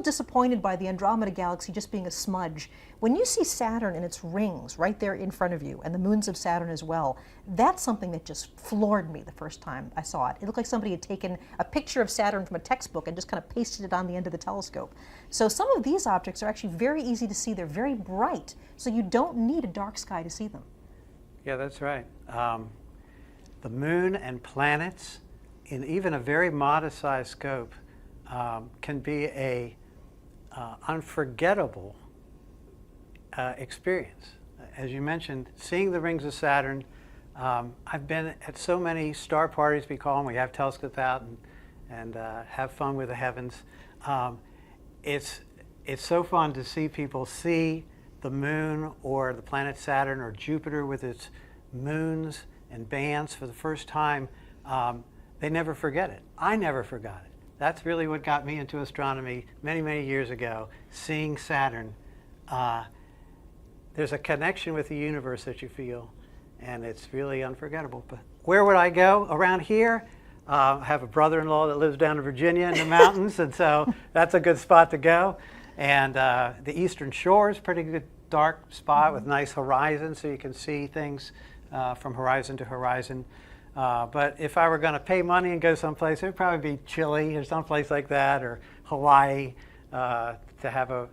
disappointed by the Andromeda Galaxy just being a smudge. When you see Saturn and its rings right there in front of you, and the moons of Saturn as well, that's something that just floored me the first time I saw it. It looked like somebody had taken a picture of Saturn from a textbook and just kind of pasted it on the end of the telescope. So some of these objects are actually very easy to see. They're very bright, so you don't need a dark sky to see them. Yeah, that's right. The moon and planets, in even a very modest-sized scope, can be a unforgettable experience. As you mentioned, seeing the rings of Saturn, I've been at so many star parties, we call them. We have telescopes out and have fun with the heavens. It's so fun to see people see the moon or the planet Saturn or Jupiter with its moons and bands for the first time. They never forget it. I never forgot it. That's really what got me into astronomy many, many years ago, seeing Saturn. There's a connection with the universe that you feel, and it's really unforgettable. But where would I go? Around here, I have a brother-in-law that lives down in Virginia in the mountains, and so that's a good spot to go. And the Eastern Shore is a pretty good dark spot with nice horizon, so you can see things from horizon to horizon. But if I were going to pay money and go someplace, it would probably be Chile or someplace like that, or Hawaii, to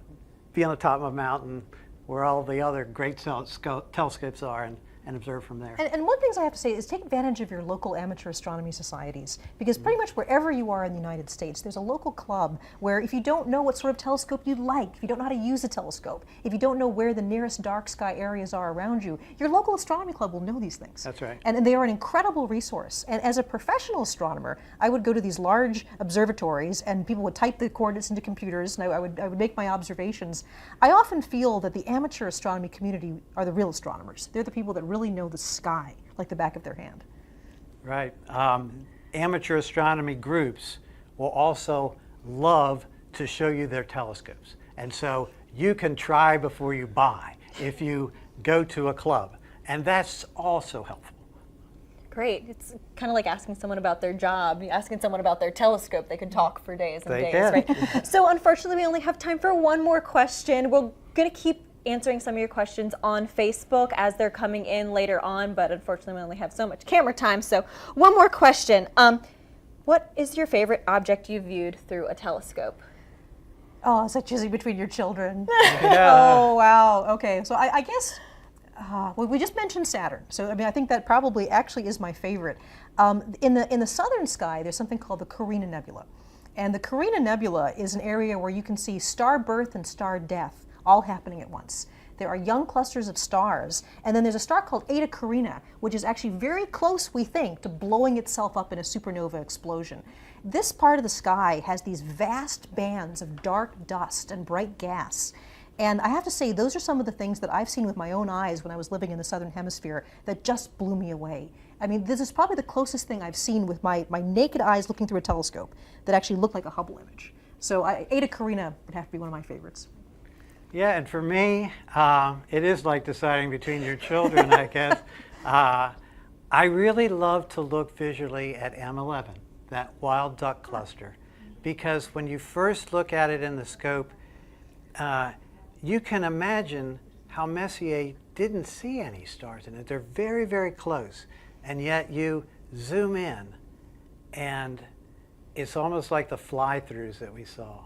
be on the top of a mountain where all the other great telescopes are, and observe from there. And one thing I have to say is take advantage of your local amateur astronomy societies, because pretty much wherever you are in the United States, there's a local club where if you don't know what sort of telescope you'd like, if you don't know how to use a telescope, if you don't know where the nearest dark sky areas are around you, your local astronomy club will know these things. That's right. And they are an incredible resource. And as a professional astronomer, I would go to these large observatories and people would type the coordinates into computers and I would make my observations. I often feel that the amateur astronomy community are the real astronomers. They're the people that really know the sky like the back of their hand. Right. Amateur astronomy groups will also love to show you their telescopes. And so you can try before you buy if you go to a club. And that's also helpful. Great. It's kind of like asking someone about their job, asking someone about their telescope. They can talk for days and days, right? So unfortunately, we only have time for one more question. We're going to keep answering some of your questions on Facebook as they're coming in later on, but unfortunately we only have so much camera time. So one more question. What is your favorite object you viewed through a telescope? Oh, is that choosing between your children? Yeah. Oh, wow. Okay, so I guess, well, we just mentioned Saturn. So, I mean, I think that probably actually is my favorite. In the southern sky, there's something called the Carina Nebula. And the Carina Nebula is an area where you can see star birth and star death all happening at once. There are young clusters of stars, and then there's a star called Eta Carina, which is actually very close, we think, to blowing itself up in a supernova explosion. This part of the sky has these vast bands of dark dust and bright gas. And I have to say, those are some of the things that I've seen with my own eyes when I was living in the southern hemisphere that just blew me away. I mean, this is probably the closest thing I've seen with my naked eyes looking through a telescope that actually looked like a Hubble image. So Eta Carina would have to be one of my favorites. Yeah, and for me, it is like deciding between your children, I guess. I really love to look visually at M11, that wild duck cluster, because when you first look at it in the scope, you can imagine how Messier didn't see any stars in it. They're very, very close, and yet you zoom in, and it's almost like the fly-throughs that we saw.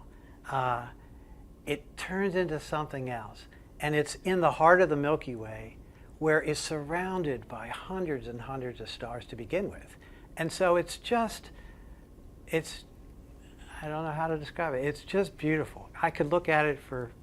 It turns into something else. And it's in the heart of the Milky Way, where it's surrounded by hundreds and hundreds of stars to begin with. And so it's just, I don't know how to describe it. It's just beautiful. I could look at it for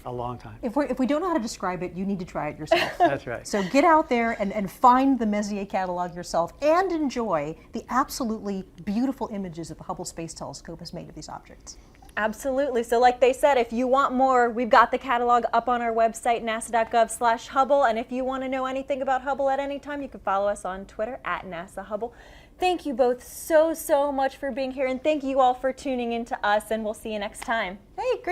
a long time. If we don't know how to describe it, you need to try it yourself. That's right. So get out there and find the Messier catalog yourself and enjoy the absolutely beautiful images that the Hubble Space Telescope has made of these objects. Absolutely. So like they said, if you want more, we've got the catalog up on our website, nasa.gov/Hubble. And if you want to know anything about Hubble at any time, you can follow us on Twitter at NASA Hubble. Thank you both so much for being here. And thank you all for tuning in to us. And we'll see you next time. Hey, great.